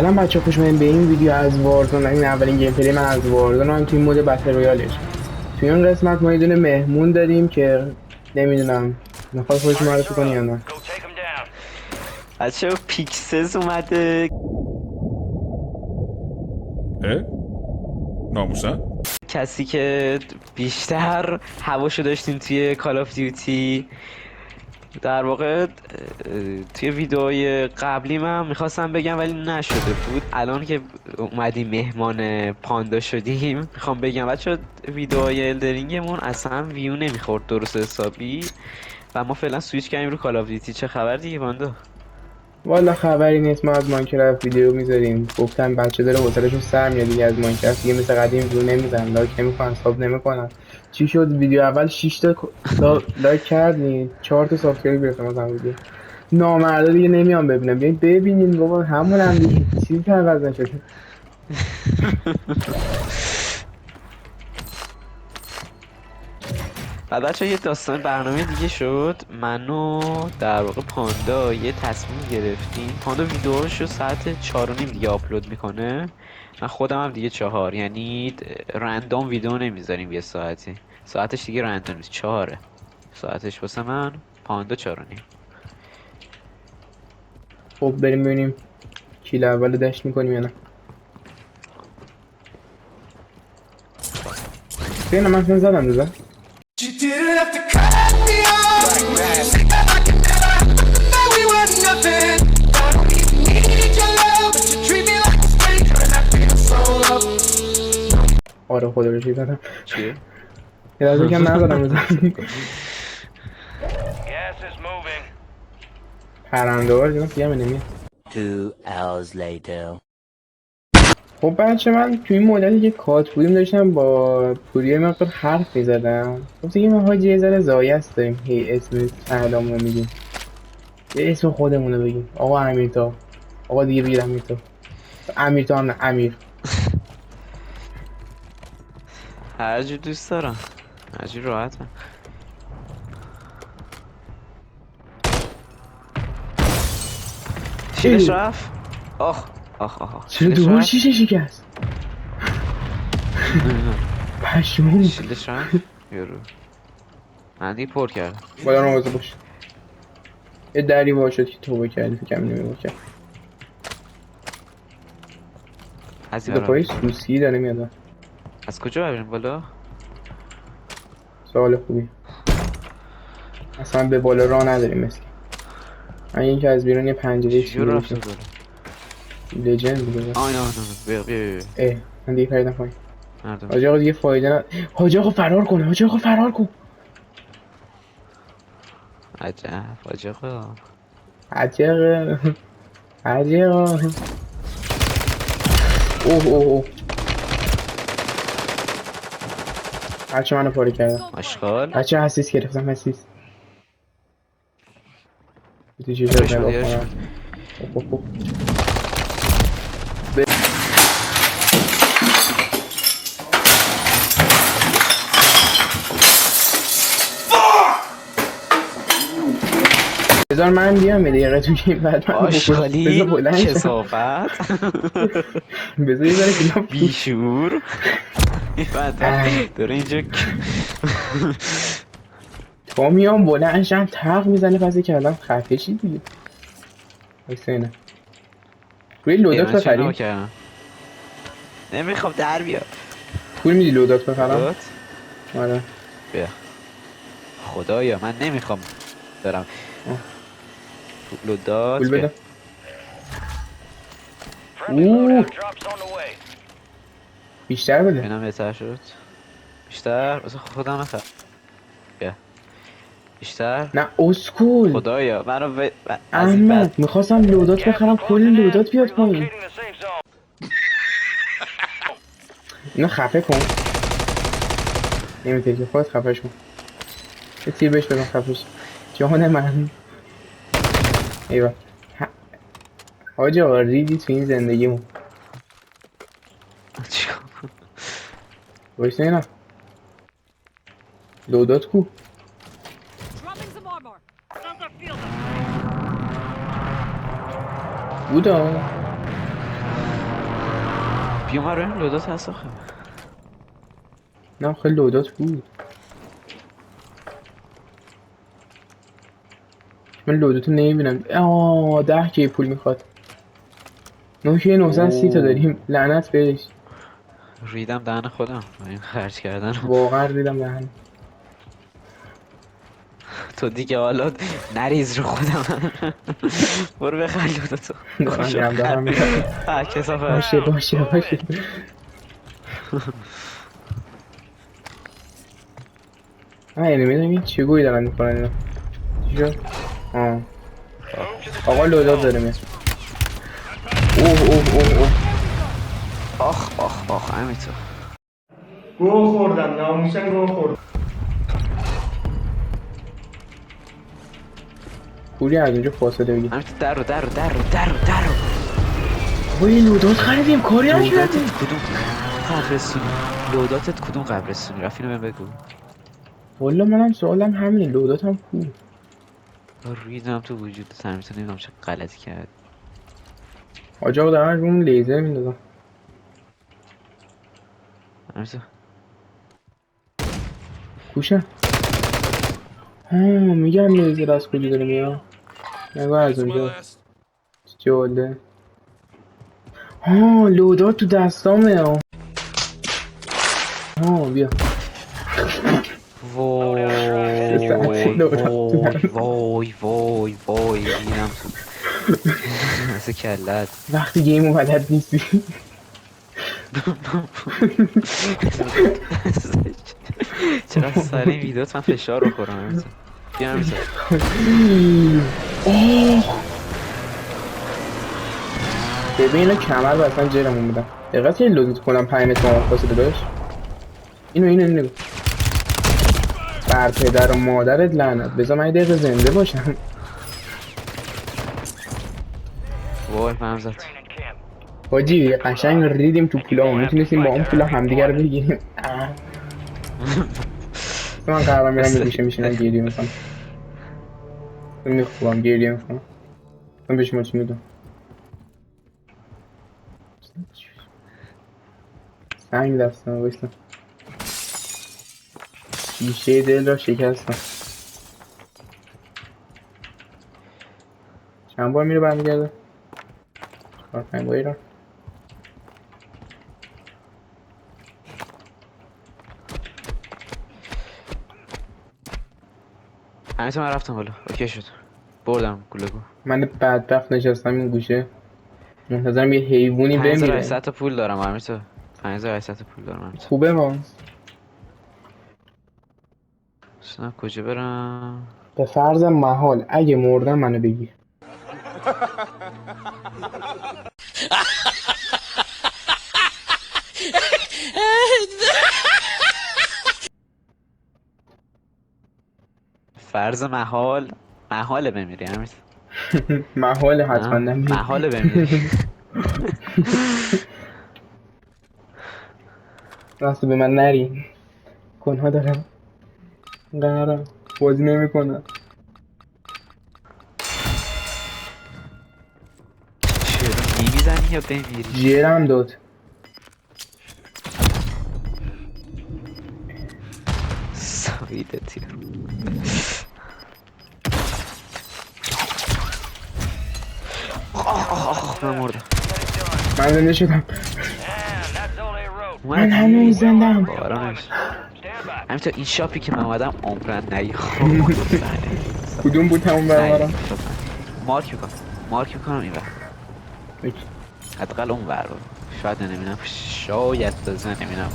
سلام بچه، خوش اومدین به این ویدیو از وارزون. این اولین گیم پلی من از وارزون هم توی مود بتل رویالش. توی این قسمت ما یه دونه مهمون داریم که نمیدونم میخواد خودش معرفی کنی یا نه. بچه پیکسز اومده. ناموسن؟ کسی که بیشتر هواشو داشتیم توی کال آف دیوتی. در واقع توی ویدئوی قبلی من میخواستم بگم ولی نشده بود. الان که اومدیم مهمان پاندا شدیم میخوام بگم بچه ویدئوی الدرینگمون اصلا ویو نمیخورد درست حسابی و ما فعلا سویچ کردیم رو کال آف دیوتی. چه خبر دیگه پاندا؟ والا خبری نیست، ما از ماینکرافت ویدیو میذاریم. گفتن بچه داره حوصله‌شون سر میاد دیگه از ماینکرافت، دیگه مثل قدیم ویو نمیدن، لایک نمیکنن، ساب نمیکنن. چی شد ویدیو اول 6 تا لایک کردین، 4 تا سابسکرایب گرفتم از هم ویدیو. نامردا دیگه نمیام ببینم، بیاین ببینین بابا، همون هم دیگه چیزی عوض نشده. بعد بچه یه داستان برنامه دیگه شد. من و در واقع پاندا یه تصمیم گرفتیم. پاندا ویدیوهاشو ساعت 4:30 دیگه آپلود میکنه، من خودم هم دیگه 4. یعنی رندوم ویدیو نمیذاریم یه ساعتی، ساعتش دیگه رندوم نیست، 4 ساعتش واسه من. پاندا 4:30. خب بریم ببینیم کیل اول دشت میکنیم یا نه. ببینم من فیلم زدم روزه. You didn't have to cut me off. Like I never thought we were nothing. I don't even need your love, but you treat me like a stranger, and I feel so loved. آره خدا رو شکر زدم. چیه؟ یه لحظه کم نزدم روزه. پرنده ها رو دیگه نمیاد. 2 hours later. خب بچه من توی این مدتی که کات بودیم داشتم با پوریه مقدار حرف میزدم. گفت دیگه ما حاجی یه ذره زایست داریم، هی اسم سهلامونو میگیم، یه اسم خودمونو بگیم. آقا امیرتا، آقا دیگه بگیر امیرتا. امیرتا هم نه، امیر. هر جور دوست دارم، هر جور راحتم. شیلش رفت. آخ آخ آخ چرا شیلش دوباره رفت. شیشه شکست؟ پشمون. شیلش رفت یارو. من دیگه پر کردم. بالا نوازه باش. یه دری وا شد که توبه کردی، فکرم نمی‌وا کرد. از صدا پای سوسکی داره میاد. از کجا بریم بالا؟ سوال خوبی. اصلا به بالا راه نداریم مثل من. این که از بیرون یه پنجره چجور چیزی رفته بشه بالا؟ لجند بوده. آی نه بیا بیا. اه من دیگه پریدم پایین. مردم حاجی آقا دیگه فایده نه. حاجی آقا فرار کن، حاجی آقا فرار کن. عجب آجاقا. عجقه عجقه. اوه اوه اوه. بچه منو پاره کردم. آشغال. بچه حسیس گرفتم، حسیس. تو چی شد نگاه یارش کنم. بود. اوه اوه اوه. بذار من بیام یه دقیقه تو گیم، بعد من بکش. بذار آشغالی بلند شم. کسافت. بذار یه ذره فیلم پوش. بیشور. بعد داره اینجا تا میام بلند شم تق میزنه پس کردم خفه شی دیگه. وایسا اینه روی لودات من چرا نگاه بخریم. کردم؟ نمیخوام در بیا. پول میدی لودات بخرم؟ لودات؟ آره. بیا خدایا من نمیخوام برم لودات. پول بیا. بده. اوه بیشتر بده. ببینم بهتر شد. بیشتر واسه خودم بخر. بیا بیشتر. نه اسکول خدایا منو از این احمد، بعد میخواستم لودات بخرم، کل لودات بیاد پایین. اینو خفه کن. نمیتونی که خودت خفهش کن. یه تیر بهش بزن خفهش. جهان من. ایوه حاجی آقا ریدی تو این زندگیمون. چیکار؟ وایسا اینا لودات کو؟ بودا بیومر بریم لودات هست آخه. نه خیلی لودات بود. من لوداتو نمیبینم. 10 پول میخواد. 930 تا داریم. لعنت بهش. ریدم دهن خودم این خرج کردن. واقعا ریدم دهن. تو دیگه حالا نریز رو خودم. برو بخر لوداتو. دارم میگم. کسافت. باشه. یعنی میدونم چه گویی دارن میکنن اینا. چی شد؟ آقا لودات داره میاد. اوه آخ همین تو. گوه خوردم ناموسن گوه خوردم. پولی از اونجا فاصله بگیر. همین تو در رو. وای لودات خریدیم کاری نکردیم. لوداتت کدوم قبرستونی؟ لوداتت کدوم قبرستونی؟ رفت اینو بهم بگو. والا منم سوالم همینه لوداتم کو. ریدم تو وجود سمیتو نمیدونم چه غلطی کرد. آجا دارن روم لیزر میندازم. همین تو. کوشم. میگم لیزر از کجا داره میاد. نگاه از اونجا. جاله. لودات تو دستامه. بیا. وای ریدم تو. مثل کلت. وقتی گیم بلد نیستی. چرا سر این ویدیوت من فشار رو خورم. بیا همین تو. ببین اینا کمر بستن جرمون بودن. دقیقا این لودت کنم 5 متر فاصله داشت. اینو نگو. بر پدر و مادرت لعنت. بذار من یه دقیقه زنده باشم. وای ممزد. حاجی قشنگ ریدیم تو پولا. میتونستیم با اون پولا همدیگه رو بگیریم. من قرارم میرم یه گوشه میشینم گریه میکنم. میخوام گریه میکنم. من به شما چی میدونم. سنگ دستم بایستم. شیشه دل را شکستم. چند بار میره برمیگرده؟ 4-5 باری را. همین تو من رفتم بالا. اوکی شد. بردم گلگو. من بدبخت نشستم این گوشه. منتظرم یه حیوانی بمیره. 5800 تا پول دارم همین تو. 5800 تا پول دارم همین تو. خوبه ما. سنم کجا برم؟ به فرض محال اگه مردم منو بگیر. فرض محاله بمیری همین. محال حتما نمیری. محاله بمیری. راست به من نری. کنها دارم. قهرم. بازی نمی کنم. چرا نمیزنی یا بمیری؟ جیرم داد. سایدتی. من مردم. من زنده شدم. من من هنوز زندم. بارانش. همین تو این شاپی که من اومدم عمرن نگی. کدوم بود همون برمارم؟ مارک میکنم این ور. حداقل اون ور. شاید نمیدونم. شاید تازه نمیدونم.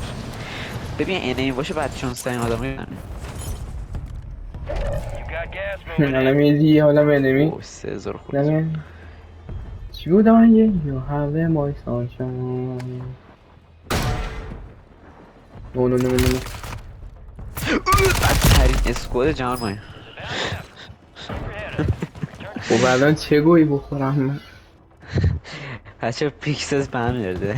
ببین اینه باشه بعد چون سعی آدم میدونم. حالا میزی حالا منمی. اوه 3000 خورد. نمی. چی بود آن یه؟ You have my sunshine. نه بدترین اسکواد جهان مایه. خب الان چه گویی بخورم من؟ بچه پیکسز به هم میرده.